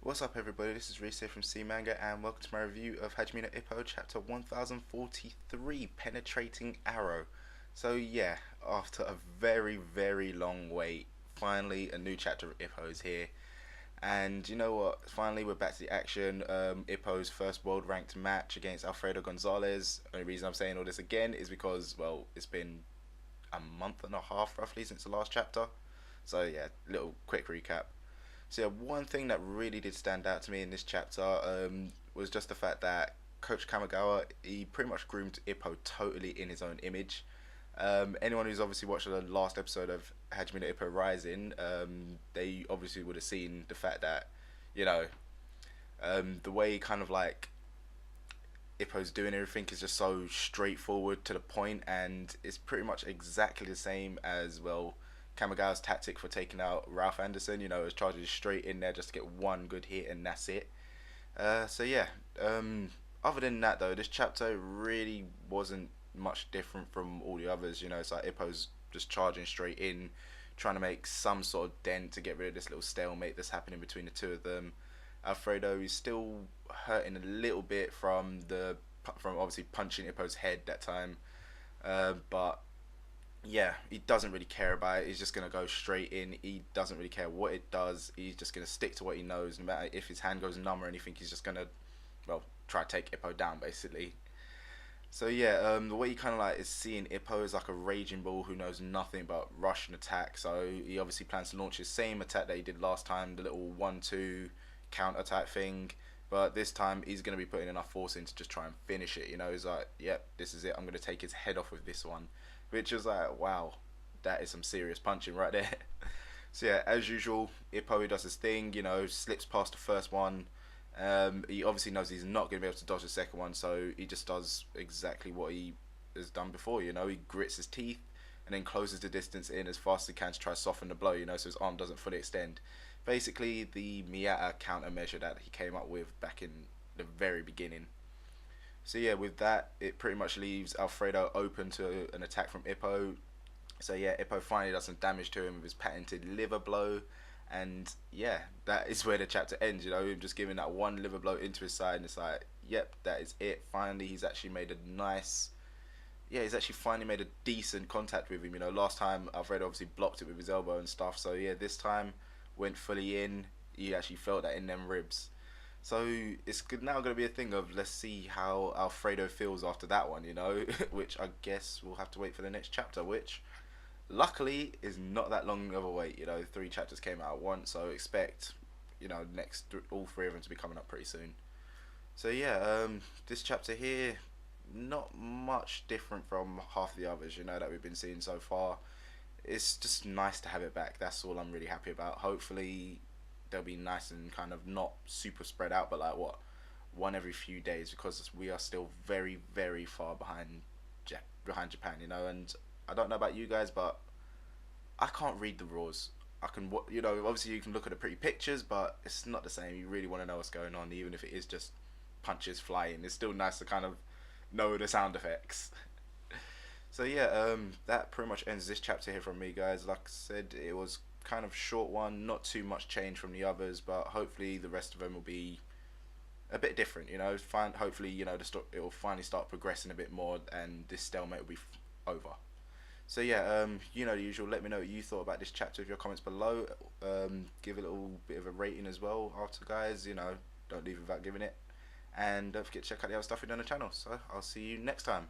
What's up everybody, this is Reese here from C Manga and welcome to my review of Hajime no Ippo chapter 1043, Penetrating Arrow. So yeah, after a very long wait, finally a new chapter of Ippo is here. And you know what, finally we're back to the action. Ippo's first world ranked match against Alfredo Gonzalez. Only reason I'm saying all this again is because, well, it's been a month and a half roughly since the last chapter. So yeah, little quick recap. So yeah, one thing that really did stand out to me in this chapter was just the fact that Coach Kamigawa, he pretty much groomed Ippo totally in his own image. Anyone who's obviously watched the last episode of Hajime no Ippo Rising, they obviously would have seen the fact that, you know, the way kind of like Ippo's doing everything is just so straightforward to the point, and it's pretty much exactly the same as, well, Kamigawa's tactic for taking out Ralph Anderson. You know, is charging straight in there just to get one good hit and that's it. So yeah, other than that though, this chapter really wasn't much different from all the others. You know, it's like Ippo's just charging straight in, trying to make some sort of dent to get rid of this little stalemate that's happening between the two of them. Alfredo is still hurting a little bit from obviously punching Ippo's head that time, but yeah, he doesn't really care about it. He's just gonna go straight in. He doesn't really care what it does. He's just gonna stick to what he knows. No matter if his hand goes numb or anything, he's just gonna, well, try to take Ippo down basically. So yeah, the way he kind of like is seeing Ippo as like a raging bull who knows nothing about rush and attack. So he obviously plans to launch his same attack that he did last time, the little 1-2 counter attack thing. But this time he's gonna be putting enough force in to just try and finish it. You know, he's like, yep, this is it. I'm gonna take his head off with this one. Which is like, wow, that is some serious punching right there. So yeah, as usual, Ippo does his thing, you know, slips past the first one. He obviously knows he's not going to be able to dodge the second one, so he just does exactly what he has done before, you know. He grits his teeth and then closes the distance in as fast as he can to try to soften the blow, you know, so his arm doesn't fully extend. Basically, the Miyata countermeasure that he came up with back in the very beginning. So yeah, with that, it pretty much leaves Alfredo open to an attack from Ippo. So yeah, Ippo finally does some damage to him with his patented liver blow. And yeah, that is where the chapter ends, you know, him just giving that one liver blow into his side, and it's like, yep, that is it. Finally, he's actually made a nice, yeah, he's actually finally made a decent contact with him. You know, last time Alfredo obviously blocked it with his elbow and stuff. So yeah, this time went fully in. He actually felt that in them ribs. So it's now going to be a thing of, let's see how Alfredo feels after that one, you know, which I guess we'll have to wait for the next chapter, which luckily is not that long of a wait. You know, 3 chapters came out at once, so expect, you know, all 3 of them to be coming up pretty soon. So yeah, this chapter here, not much different from half the others, you know, that we've been seeing so far. It's just nice to have it back. That's all I'm really happy about. Hopefully they'll be nice and kind of not super spread out, but like what, one every few days, because we are still very far behind Japan, you know. And I don't know about you guys, but I can't read the rules. I can, you know, obviously you can look at the pretty pictures, but it's not the same. You really want to know what's going on, even if it is just punches flying. It's still nice to kind of know the sound effects. So yeah, that pretty much ends this chapter here from me, guys. Like I said, it was kind of short one, not too much change from the others, but hopefully the rest of them will be a bit different, you know. Hopefully, you know, it will finally start progressing a bit more and this stalemate will be over. So yeah, you know the usual. Let me know what you thought about this chapter with your comments below. Give it a little bit of a rating as well after, guys. You know, don't leave without giving it. And don't forget to check out the other stuff we do on the channel. So I'll see you next time.